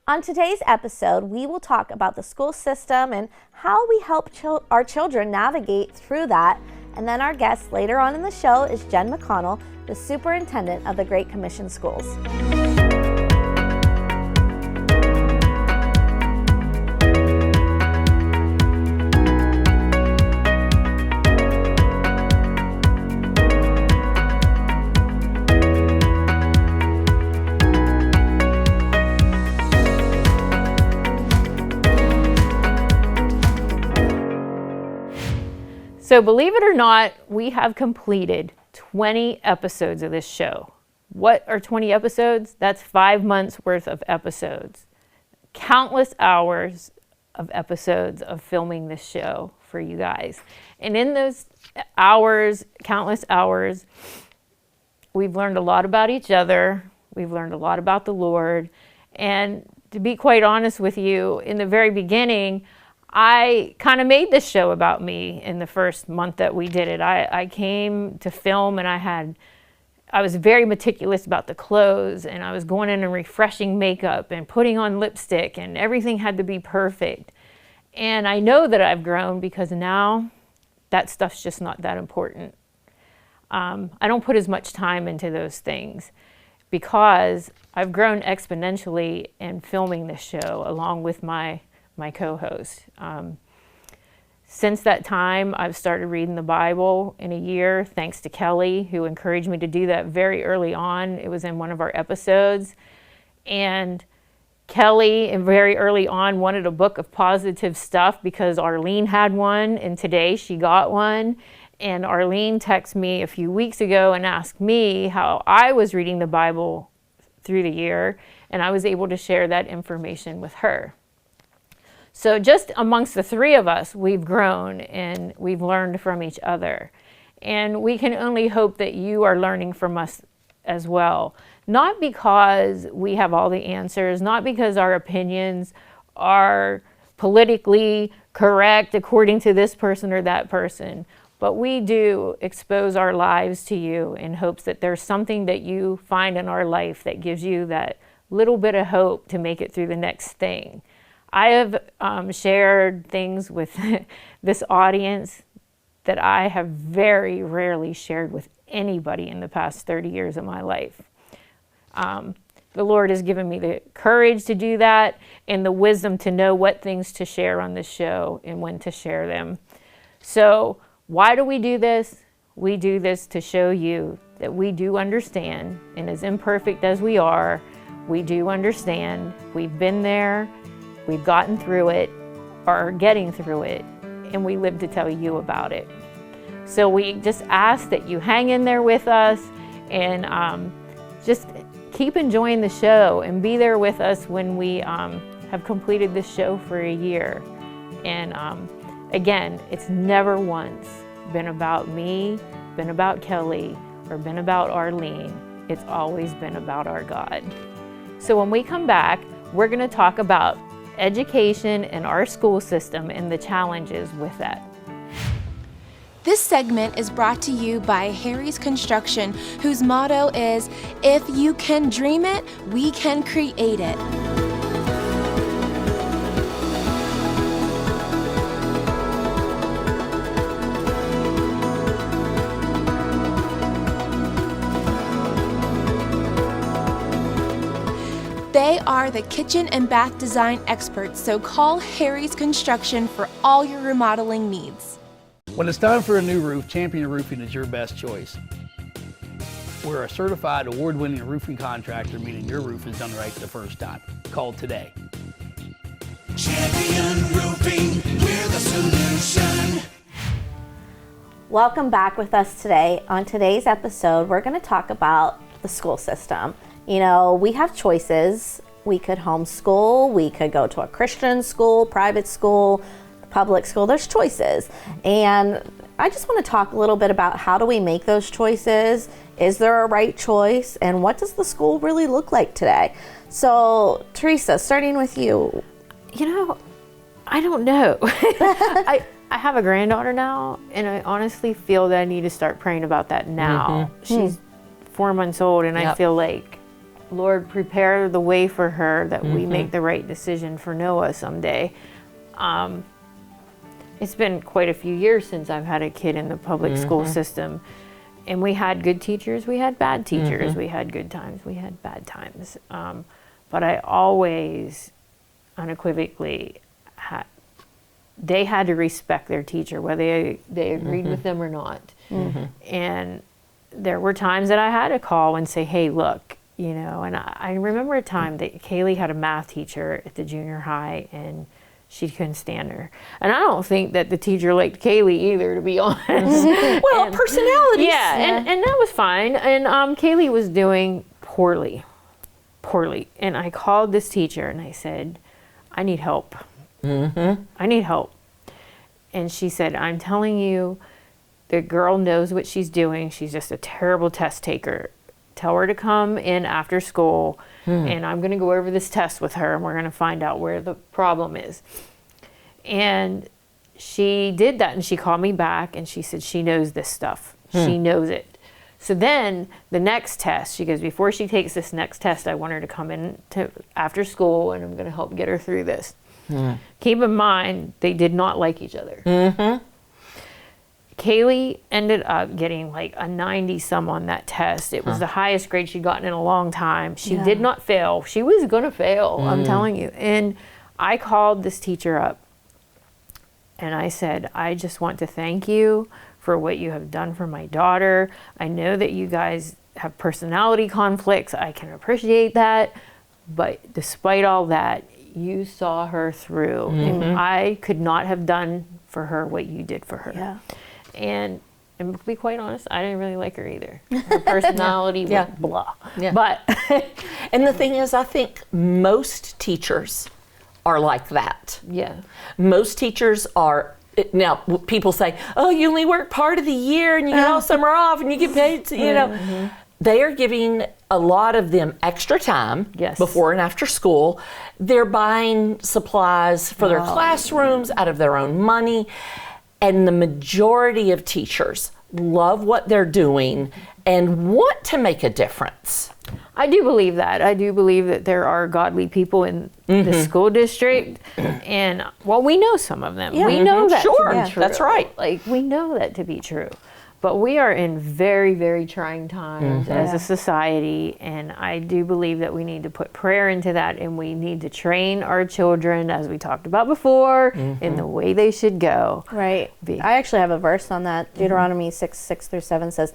On today's episode, we will talk about the school system and how we help our children navigate through that. And then our guest later on in the show is Jenn McConnell, the superintendent of the Great Commission Schools. So believe it or not, we have completed 20 episodes of this show. What are 20 episodes? That's 5 months worth of episodes. Countless hours of episodes of filming this show for you guys. And in those hours, countless hours, we've learned a lot about each other. We've learned a lot about the Lord. And to be quite honest with you, in the very beginning, I kind of made this show about me in the first month that we did it. I came to film and I was very meticulous about the clothes, and I was going in and refreshing makeup and putting on lipstick, and everything had to be perfect. And I know that I've grown because now that stuff's just not that important. I don't put as much time into those things because I've grown exponentially in filming this show along with my co-host. Since that time, I've started reading the Bible in a year, thanks to Kelly, who encouraged me to do that very early on. It was in one of our episodes. And Kelly, very early on, wanted a book of positive stuff because Arlene had one, and today she got one. And Arlene texted me a few weeks ago and asked me how I was reading the Bible through the year, and I was able to share that information with her. So just amongst the three of us, we've grown and we've learned from each other. And we can only hope that you are learning from us as well. Not because we have all the answers, not because our opinions are politically correct according to this person or that person, but we do expose our lives to you in hopes that there's something that you find in our life that gives you that little bit of hope to make it through the next thing. I have shared things with this audience that I have very rarely shared with anybody in the past 30 years of my life. The Lord has given me the courage to do that and the wisdom to know what things to share on this show and when to share them. So why do we do this? We do this to show you that we do understand, and as imperfect as we are, we do understand. We've been there. We've gotten through it, or are getting through it, and we live to tell you about it. So we just ask that you hang in there with us and just keep enjoying the show and be there with us when we have completed this show for a year. And again, it's never once been about me, been about Kelly, or been about Arlene. It's always been about our God. So when we come back, we're going to talk about education and our school system and the challenges with that. This segment is brought to you by Harry's Construction, whose motto is, "If you can dream it, we can create it." They are the kitchen and bath design experts, so call Harry's Construction for all your remodeling needs. When it's time for a new roof, Champion Roofing is your best choice. We're a certified award-winning roofing contractor, meaning your roof is done right the first time. Call today. Champion Roofing, we're the solution. Welcome back with us today. On today's episode, we're going to talk about the school system. You know, we have choices. We could homeschool, we could go to a Christian school, private school, public school. There's choices. And I just want to talk a little bit about how do we make those choices? Is there a right choice? And what does the school really look like today? So, Teresa, starting with you. You know, I don't know. I have a granddaughter now, and I honestly feel that I need to start praying about that now. She's 4 months old, and I feel like Lord, prepare the way for her that we make the right decision for Noah someday. It's been quite a few years since I've had a kid in the public school system. And we had good teachers, we had bad teachers, we had good times, we had bad times. But I always unequivocally they had to respect their teacher, whether they agreed with them or not. And there were times that I had to call and say, hey, look, you know, and I remember a time that Kaylee had a math teacher at the junior high, and she couldn't stand her. And I don't think that the teacher liked Kaylee either, to be honest. Well, personalities. Yeah, and that was fine. And Kaylee was doing poorly. And I called this teacher and I said, I need help. I need help. And she said, I'm telling you, the girl knows what she's doing. She's just a terrible test taker. Tell her to come in after school, and I'm going to go over this test with her, and we're going to find out where the problem is. And she did that, and she called me back, and she said she knows this stuff. She knows it. So then the next test, she goes, before she takes this next test, I want her to come in to after school, and I'm going to help get her through this. Keep in mind, they did not like each other. Kaylee ended up getting like a 90-some on that test. It was the highest grade she'd gotten in a long time. She did not fail. She was going to fail, I'm telling you. And I called this teacher up and I said, I just want to thank you for what you have done for my daughter. I know that you guys have personality conflicts. I can appreciate that. But despite all that, you saw her through. And I could not have done for her what you did for her. Yeah. And to be quite honest, I didn't really like her either. Her personality was blah. Yeah. But And the thing is, I think most teachers are like that. yeah, Most teachers are, now people say, oh, you only work part of the year and you get all summer off and you get paid, to, you know. They are giving a lot of them extra time before and after school. They're buying supplies for their classrooms out of their own money. And the majority of teachers love what they're doing and want to make a difference. I do believe that. I do believe that there are godly people in the school district. And, well, we know some of them. We know that Sure, to be true. that's right. Like, we know that to be true. But we are in very, very trying times as a society, and I do believe that we need to put prayer into that, and we need to train our children, as we talked about before, in the way they should go. Right. I actually have a verse on that. Deuteronomy 6:6-7 says,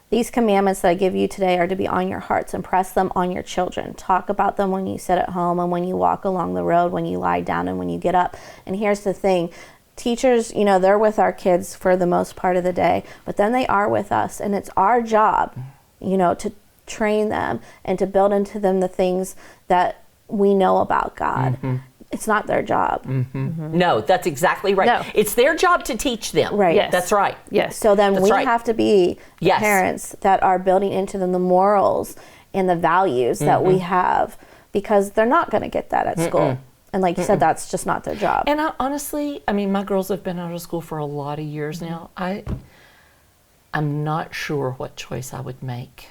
these commandments that I give you today are to be on your hearts. Impress them on your children. Talk about them when you sit at home and when you walk along the road, when you lie down and when you get up. And here's the thing. Teachers, you know, they're with our kids for the most part of the day, but then they are with us, and it's our job, you know, to train them and to build into them the things that we know about God. It's not their job. No, that's exactly right. No. It's their job to teach them. Right. Yes. That's right. Yes. So then we right. have to be the parents that are building into them the morals and the values that we have, because they're not going to get that at school. And like you said, that's just not their job. And honestly, I mean, my girls have been out of school for a lot of years now. I'm not sure what choice I would make.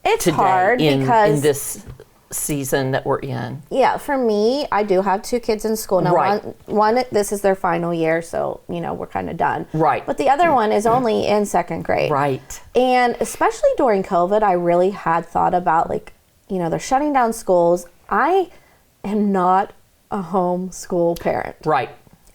It's today hard because in this season that we're in. Yeah, for me, I do have 2 kids in school now. Right. One, this is their final year, so you know we're kind of done. Right. But the other one is only in 2nd grade. Right. And especially during COVID, I really had thought about, like, you know, they're shutting down schools. I am not a homeschool parent. Right.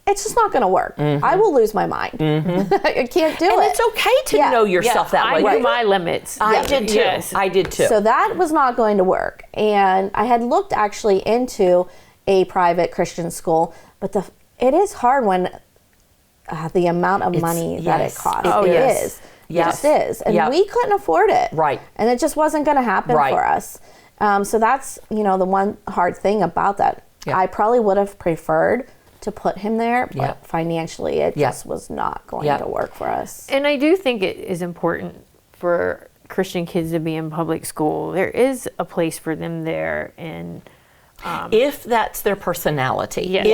It's just not going to work. I will lose my mind. I can't do And it. it's okay to know yourself that way. I knew my limits. I did too. Yes. I did too. So that was not going to work. And I had looked actually into a private Christian school, but it is hard when the amount of money that it costs. Oh, it yes. is. It just is. And Yep. we couldn't afford it. Right. And it just wasn't going to happen Right. for us. So that's, you know, the one hard thing about that. Yep. I probably would have preferred to put him there, but Yep. financially it Yep. just was not going Yep. to work for us. And I do think it is important for Christian kids to be in public school. There is a place for them there, and if that's their personality, Yeah.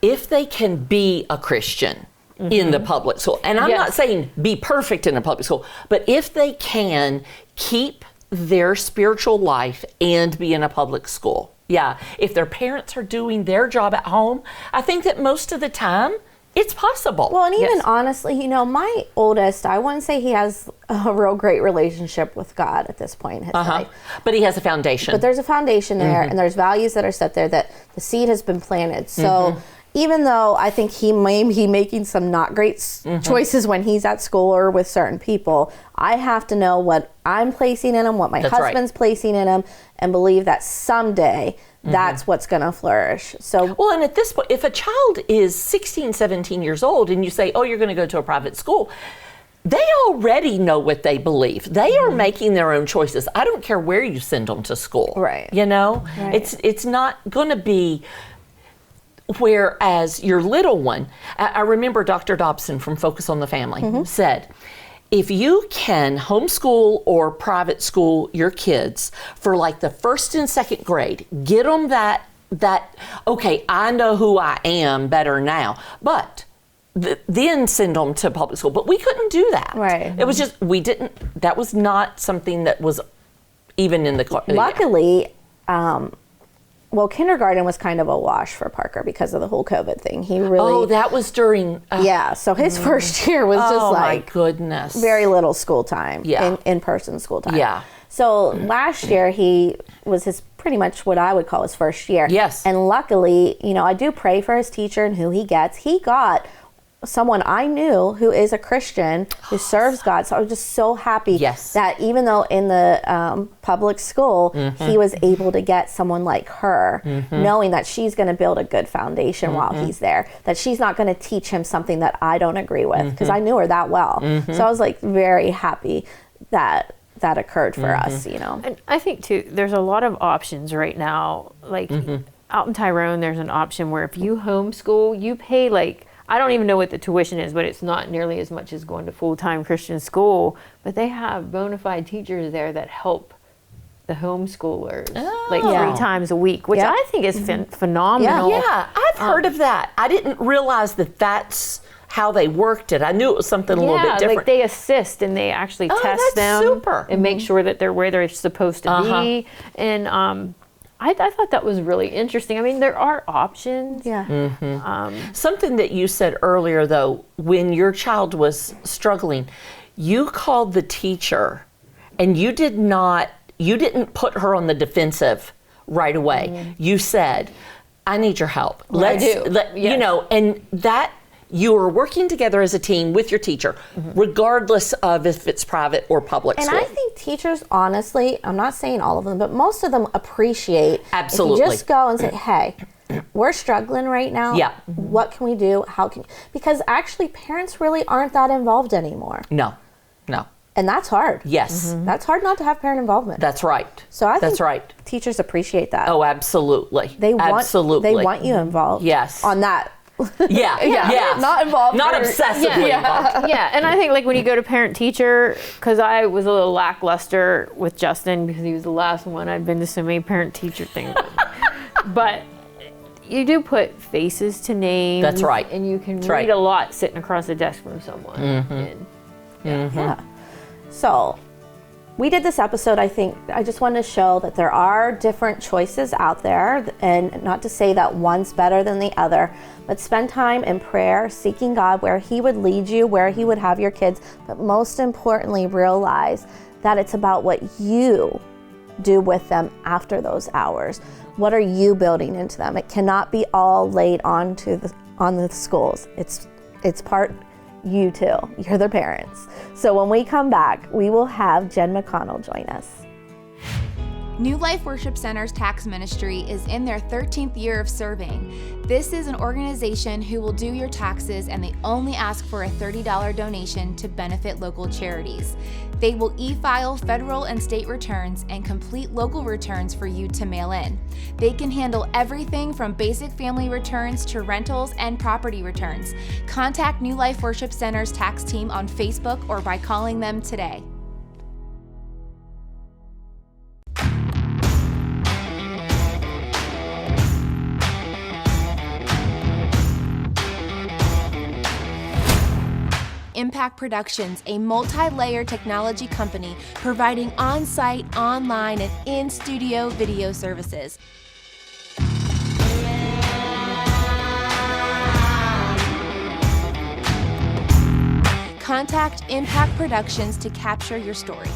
if they can be a Christian, in the public school. And I'm Yes. not saying be perfect in a public school, but if they can keep their spiritual life and be in a public school. Yeah, if their parents are doing their job at home, I think that most of the time it's possible. Well, and even Yes. honestly, you know, my oldest, I wouldn't say he has a real great relationship with God at this point in his life. But he has a foundation. But there's a foundation there, and there's values that are set there that the seed has been planted. So even though I think he may be making some not great choices when he's at school or with certain people, I have to know what I'm placing in him, what my That's right. husband's placing in him, and believe that someday that's what's going to flourish. So Well, and at this point, if a child is 16, 17 years old and you say, oh, you're going to go to a private school, they already know what they believe. They are making their own choices. I don't care where you send them to school. Right. You know, Right. it's not going to be. Whereas your little one, I remember Dr. Dobson from Focus on the Family said, if you can homeschool or private school your kids for like the first and second grade, get them that okay, I know who I am better now, but then send them to public school. But we couldn't do that. Right. It was just, that was not something that was even in the. luckily, well, kindergarten was kind of a wash for Parker because of the whole COVID thing. He really, Oh, that was during. yeah. So his first year was just Oh my like goodness. very little school time, Yeah. in-person school time. Yeah. So last year he was his pretty much what I would call his first year. Yes. And luckily, you know, I do pray for his teacher and who he gets. He got someone I knew who is a Christian who serves God. So I was just so happy Yes. that even though in the public school, he was able to get someone like her, knowing that she's going to build a good foundation while he's there, that she's not going to teach him something that I don't agree with, because I knew her that well. So I was like very happy that that occurred for us, you know. And I think too, there's a lot of options right now. Like out in Tyrone, there's an option where if you homeschool, you pay like, I don't even know what the tuition is, but it's not nearly as much as going to full-time Christian school. But they have bona fide teachers there that help the homeschoolers like 3 times a week, which Yeah. I think is phenomenal. Yeah, I've heard of that. I didn't realize that that's how they worked it. I knew it was something a little bit different. like they assist and they actually test that's them super. and make sure that they're where they're supposed to be. And I thought that was really interesting. I mean, there are options. Yeah. Something that you said earlier, though, when your child was struggling, you called the teacher and you didn't put her on the defensive right away. You said, I need your help. You know, and that you are working together as a team with your teacher, regardless of if it's private or public And school. I think teachers, honestly, I'm not saying all of them, but most of them appreciate Absolutely. if you just go and say, hey, we're struggling right now. Yeah. What can we do? How can, because actually parents really aren't that involved anymore. No. And that's hard. Yes. That's hard not to have parent involvement. That's right. So I think That's right. teachers appreciate that. Oh, absolutely. They want you involved. Yes. On that. Yeah. Not involved. Not or- obsessively involved. Yeah, and I think like when you go to parent teacher, because I was a little lackluster with Justin because he was the last one. I'd been to so many parent teacher things. But you do put faces to names. That's right. And you can That's read right. a lot sitting across the desk from someone. And Yeah. So we did this episode, I think, I just wanted to show that there are different choices out there, and not to say that one's better than the other, but spend time in prayer, seeking God where He would lead you, where He would have your kids, but most importantly, realize that it's about what you do with them after those hours. What are you building into them? It cannot be all laid on the schools. It's part you too. You're the parents. So when we come back, we will have Jenn McConnell join us. New Life Worship Center's tax ministry is in their 13th year of serving. This is an organization who will do your taxes, and they only ask for a $30 donation to benefit local charities. They will e-file federal and state returns and complete local returns for you to mail in. They can handle everything from basic family returns to rentals and property returns. Contact New Life Worship Center's tax team on Facebook or by calling them today. Impact Productions, a multi-layer technology company providing on-site, online, and in-studio video services. Contact Impact Productions to capture your story.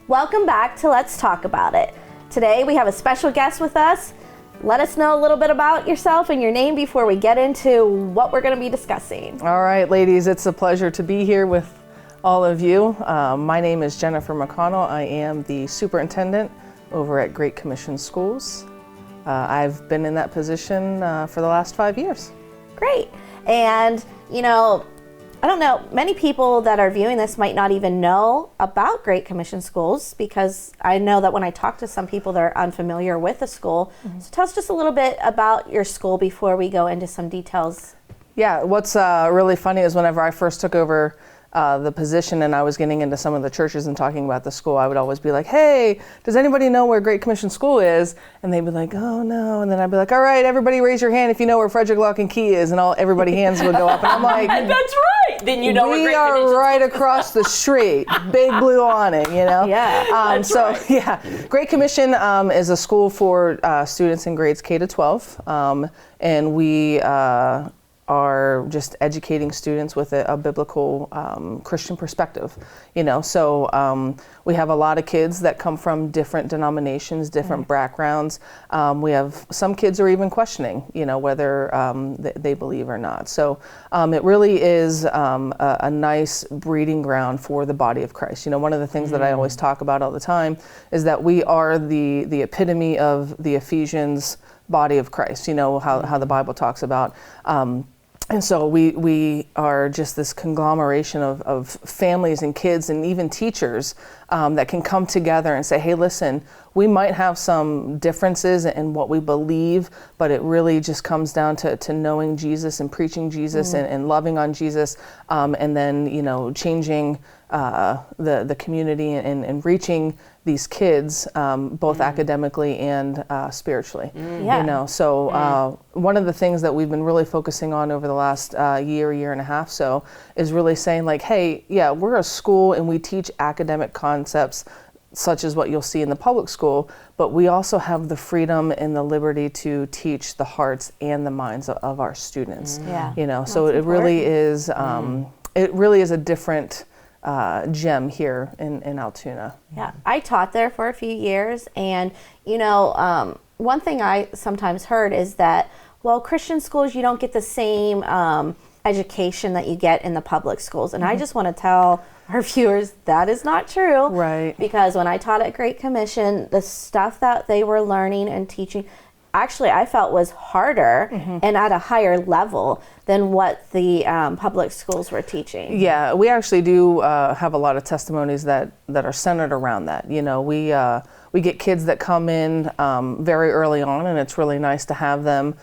Welcome back to Let's Talk About It. Today we have a special guest with us. Let us know a little bit about yourself and your name before we get into what we're going to be discussing. All right, ladies, it's a pleasure to be here with all of you. My name is Jennifer McConnell. I am the superintendent over at Great Commission Schools. I've been in that position for the last 5 years. Great. And, you know, I don't know, many people that are viewing this might not even know about Great Commission Schools, because I know that when I talk to some people, they're unfamiliar with the school. So tell us just a little bit about your school before we go into some details. Yeah, what's really funny is whenever I first took over the position and I was getting into some of the churches and talking about the school, I would always be like, hey, does anybody know where Great Commission School is? And they'd be like, oh no. And then I'd be like, all right, everybody raise your hand if you know where Frederick Lock and Key is. And everybody hands would go up. And I'm like, That's right. Then you know we are right across the street, big blue awning, you know? Yeah. Yeah, Great Commission is a school for students in grades K to 12. And we are just educating students with a biblical Christian perspective, you know. So we have a lot of kids that come from different denominations, different backgrounds. We have some kids are even questioning, you know, whether they believe or not. So it really is a nice breeding ground for the body of Christ. You know, one of the things that I always talk about all the time is that we are the epitome of the Ephesians body of Christ, you know, how the Bible talks about. And so we are just this conglomeration of families and kids and even teachers that can come together and say, hey, listen, we might have some differences in what we believe, but it really just comes down to knowing Jesus and preaching Jesus and loving on Jesus, and then, you know, changing the community and reaching these kids, both academically and spiritually. You know, so one of the things that we've been really focusing on over the last year and a half so is really saying like, hey, yeah, we're a school and we teach academic concepts such as what you'll see in the public school, but we also have the freedom and the liberty to teach the hearts and the minds of our students. Yeah. You know, so it really is a different gem here in Altoona. Yeah, I taught there for a few years, and you know, one thing I sometimes heard is that, well, Christian schools, you don't get the same education that you get in the public schools, and I just want to tell our viewers that is not true. Right. Because when I taught at Great Commission, the stuff that they were learning and teaching, actually I felt was harder and at a higher level than what the public schools were teaching. Yeah, we actually do have a lot of testimonies that are centered around that. You know, we get kids that come in very early on, and it's really nice to have them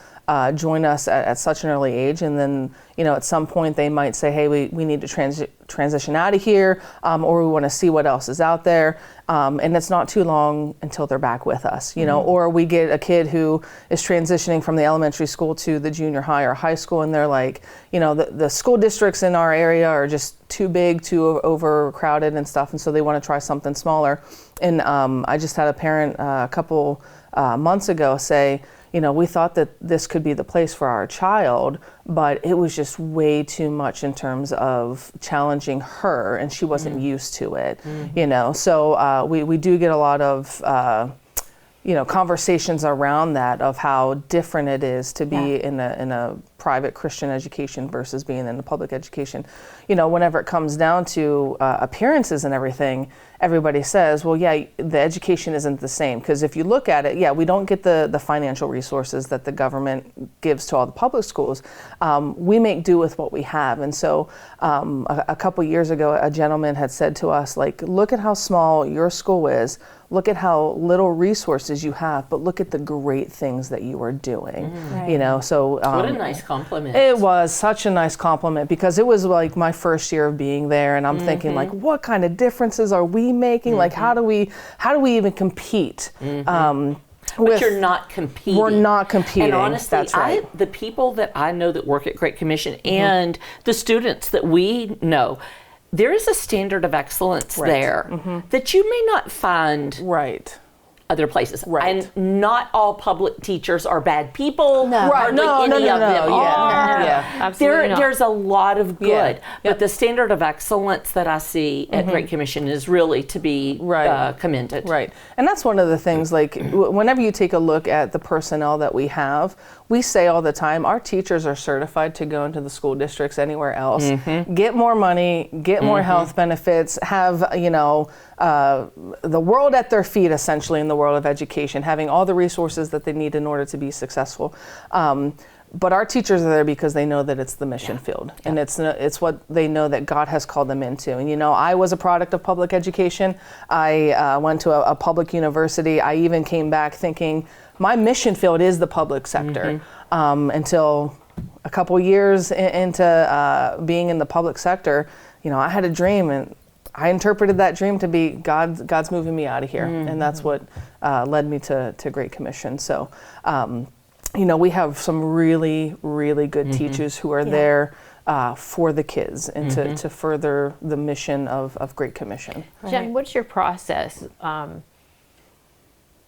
join us at such an early age, and then, you know, at some point they might say, hey, we need to transition out of here, or we want to see what else is out there, and it's not too long until they're back with us, you know. Or we get a kid who is transitioning from the elementary school to the junior high or high school, and they're like, you know, the school districts in our area are just too big, too overcrowded and stuff, and so they want to try something smaller. And I just had a parent a couple months ago say, you know, we thought that this could be the place for our child, but it was just way too much in terms of challenging her, and she wasn't used to it, you know. So we do get a lot of, you know, conversations around that, of how different it is to be in a private Christian education versus being in the public education. You know, whenever it comes down to appearances and everything, everybody says, well, yeah, the education isn't the same. Because if you look at it, yeah, we don't get the financial resources that the government gives to all the public schools. We make do with what we have. And so a couple years ago, a gentleman had said to us, like, look at how small your school is. Look at how little resources you have, but look at the great things that you are doing. Right. You know, so what a nice compliment. It was such a nice compliment, because it was like my first year of being there, and I'm thinking, like, what kind of differences are we making? Like, how do we even compete? But you're not competing. We're not competing. And honestly, that's right. the people that I know that work at Great Commission and the students that we know, there is a standard of excellence there that you may not find other places. Right. And not all public teachers are bad people. No. Hardly any of them are. Absolutely not. There's a lot of good. But the standard of excellence that I see at Great Commission is really to be commended. Right. And that's one of the things, like, whenever you take a look at the personnel that we have, we say all the time, our teachers are certified to go into the school districts anywhere else, get more money, get more health benefits, have, you know, the world at their feet, essentially, in the world of education, having all the resources that they need in order to be successful. But our teachers are there because they know that it's the mission field, and it's what they know that God has called them into. And, you know, I was a product of public education. I went to a public university. I even came back thinking my mission field is the public sector, until a couple years into being in the public sector. You know, I had a dream, and I interpreted that dream to be God's moving me out of here, and that's what led me to Great Commission. So, you know, we have some really, really good teachers who are there for the kids and to further the mission of Great Commission. Jen, what's your process?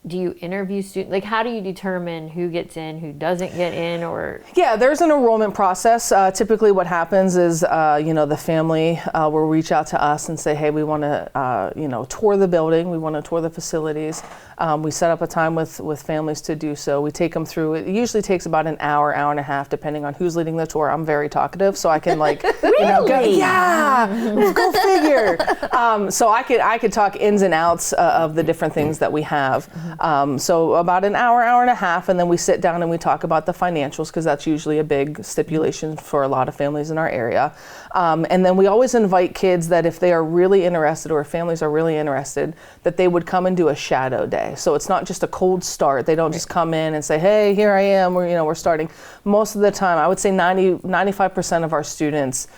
Do you interview students? Like, how do you determine who gets in, who doesn't get in, or? Yeah, there's an enrollment process. Typically what happens is, you know, the family will reach out to us and say, hey, we want to, you know, tour the building. We want to tour the facilities. We set up a time with families to do so. We take them through. It usually takes about an hour, hour and a half, depending on who's leading the tour. I'm very talkative, so I can, like, really? You know, go figure. So I could talk ins and outs of the different things that we have. So about an hour, hour and a half, and then we sit down and we talk about the financials, because that's usually a big stipulation for a lot of families in our area. And then we always invite kids that if they are really interested, or if families are really interested, that they would come and do a shadow day. So it's not just a cold start. They don't just come in and say, hey, here I am, we're starting. Most of the time, I would say 95% of our students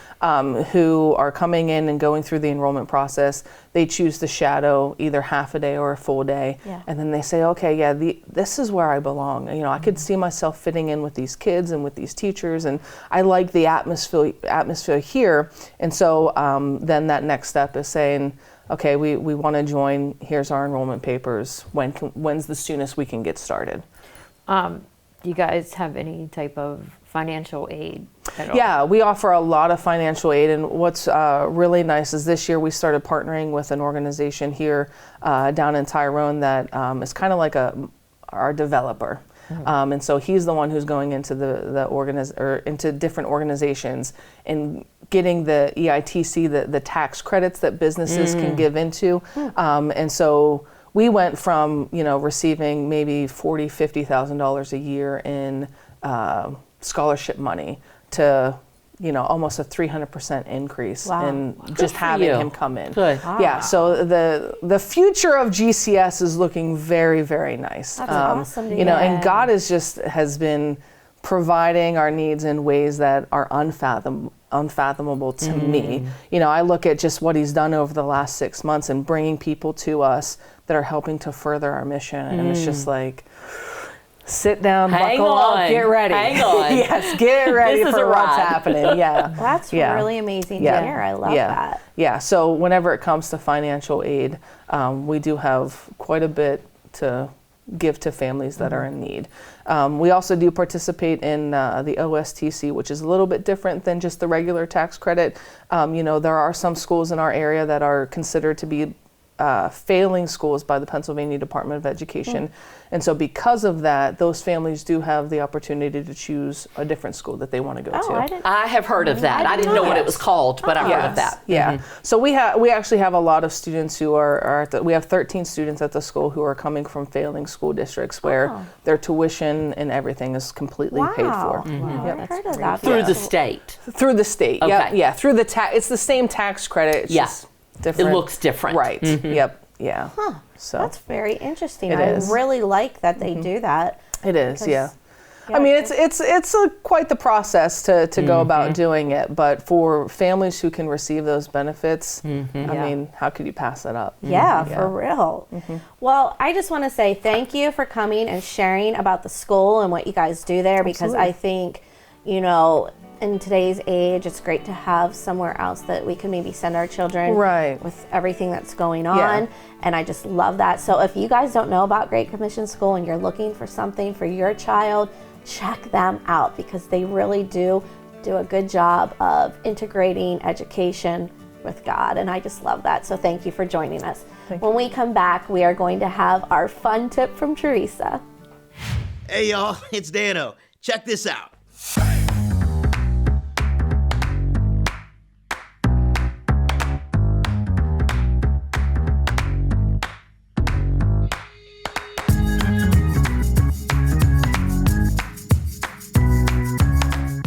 who are coming in and going through the enrollment process, they choose to shadow either half a day or a full day. And then they say, okay, this is where I belong. You know, I could see myself fitting in with these kids and with these teachers, and I like the atmosphere here. And so then that next step is saying, okay, we want to join. Here's our enrollment papers. When's the soonest we can get started? Do you guys have any type of financial aid at all? Yeah, we offer a lot of financial aid, and what's really nice is this year we started partnering with an organization here down in Tyrone that is kind of like our developer. And so he's the one who's going into into different organizations and getting the EITC, the tax credits that businesses can give into. And so we went from, you know, receiving maybe $40,000-$50,000 a year in scholarship money to, you know, almost a 300% increase in just having him come in. Good. Yeah, so the future of GCS is looking very, very nice. That's awesome to You know, hear. and God has been providing our needs in ways that are unfathomable to me. You know, I look at just what he's done over the last 6 months and bringing people to us that are helping to further our mission, and it's just like, sit down, buckle up, get ready. Hang on. Yes, get ready This is for a what's ride. happening. Yeah. That's really amazing to hear. I love that. Yeah, so whenever it comes to financial aid, we do have quite a bit to give to families that are in need. We also do participate in the OSTC, which is a little bit different than just the regular tax credit. You know, there are some schools in our area that are considered to be failing schools by the Pennsylvania Department of Education. And so because of that, those families do have the opportunity to choose a different school that they want to go to. I have heard of that. I didn't know what it was called, but I've heard of that. Yeah. So we actually have a lot of students who we have 13 students at the school who are coming from failing school districts where their tuition and everything is completely paid for. I've heard of that. Through the state. Through the state. Okay. Yeah. Through the it's the same tax credit. It's just different. It looks different. Right. Yep. Yeah. So That's very interesting. It I is. really like that they do that. it is. Yeah. I mean, it's quite the process to go about doing it, but for families who can receive those benefits, I mean, how could you pass it up? Yeah, for real. Well, I just want to say thank you for coming and sharing about the school and what you guys do there, because I think, you know, in today's age, it's great to have somewhere else that we can maybe send our children with everything that's going on. And I just love that. So if you guys don't know about Great Commission School and you're looking for something for your child, check them out, because they really do a good job of integrating education with God. And I just love that. So thank you for joining us. When we come back, we are going to have our fun tip from Teresa. Hey y'all, it's Dano. Check this out.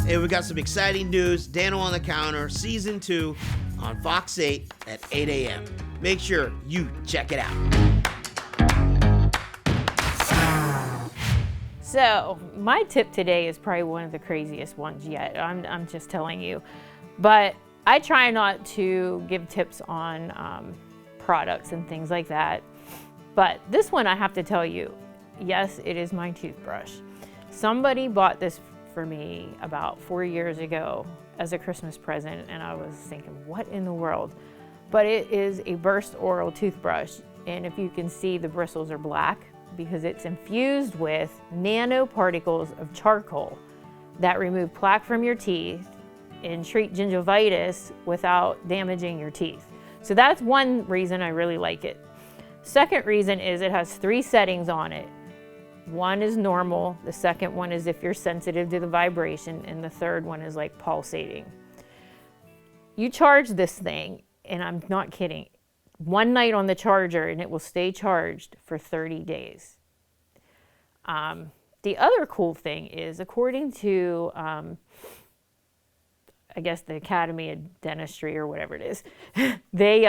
Hey, we got some exciting news. Dano on the Counter, Season 2 on Fox 8 at 8 a.m. Make sure you check it out. So my tip today is probably one of the craziest ones yet. I'm just telling you. But I try not to give tips on products and things like that. But this one I have to tell you, yes, it is my toothbrush. Somebody bought this for me about 4 years ago as a Christmas present, and I was thinking, what in the world? But it is a burst oral toothbrush, and if you can see, the bristles are black because it's infused with nanoparticles of charcoal that remove plaque from your teeth and treat gingivitis without damaging your teeth. So that's one reason I really like it. Second reason is it has 3 settings on it. One is normal, the second one is if you're sensitive to the vibration, and the third one is like pulsating. You charge this thing, and I'm not kidding, one night on the charger and it will stay charged for 30 days. The other cool thing is, according to, I guess the Academy of Dentistry or whatever it is, they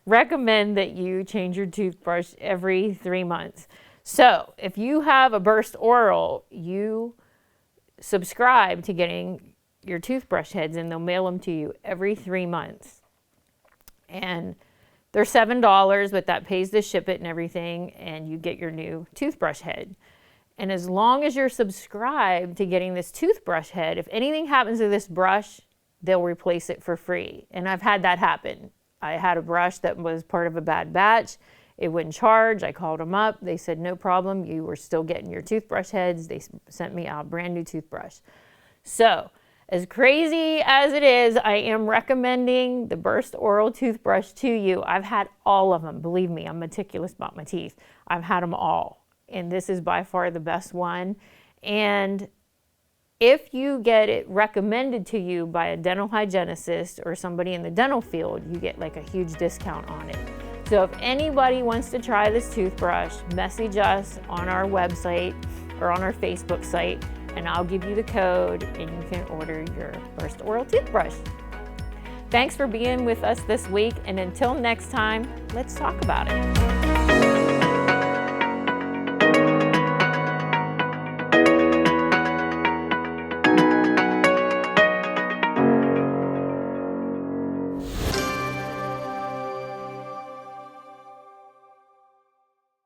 recommend that you change your toothbrush every 3 months. So if you have a burst oral, you subscribe to getting your toothbrush heads, and they'll mail them to you every 3 months. And they're $7, but that pays to ship it and everything, and you get your new toothbrush head. And as long as you're subscribed to getting this toothbrush head, if anything happens to this brush, they'll replace it for free. And I've had that happen. I had a brush that was part of a bad batch. It wouldn't charge. I called them up. They said, no problem. You were still getting your toothbrush heads. They sent me a brand new toothbrush. So as crazy as it is, I am recommending the Burst Oral toothbrush to you. I've had all of them. Believe me, I'm meticulous about my teeth. I've had them all. And this is by far the best one. And if you get it recommended to you by a dental hygienist or somebody in the dental field, you get like a huge discount on it. So if anybody wants to try this toothbrush, message us on our website or on our Facebook site, and I'll give you the code and you can order your Burst Oral toothbrush. Thanks for being with us this week, and until next time, let's talk about it.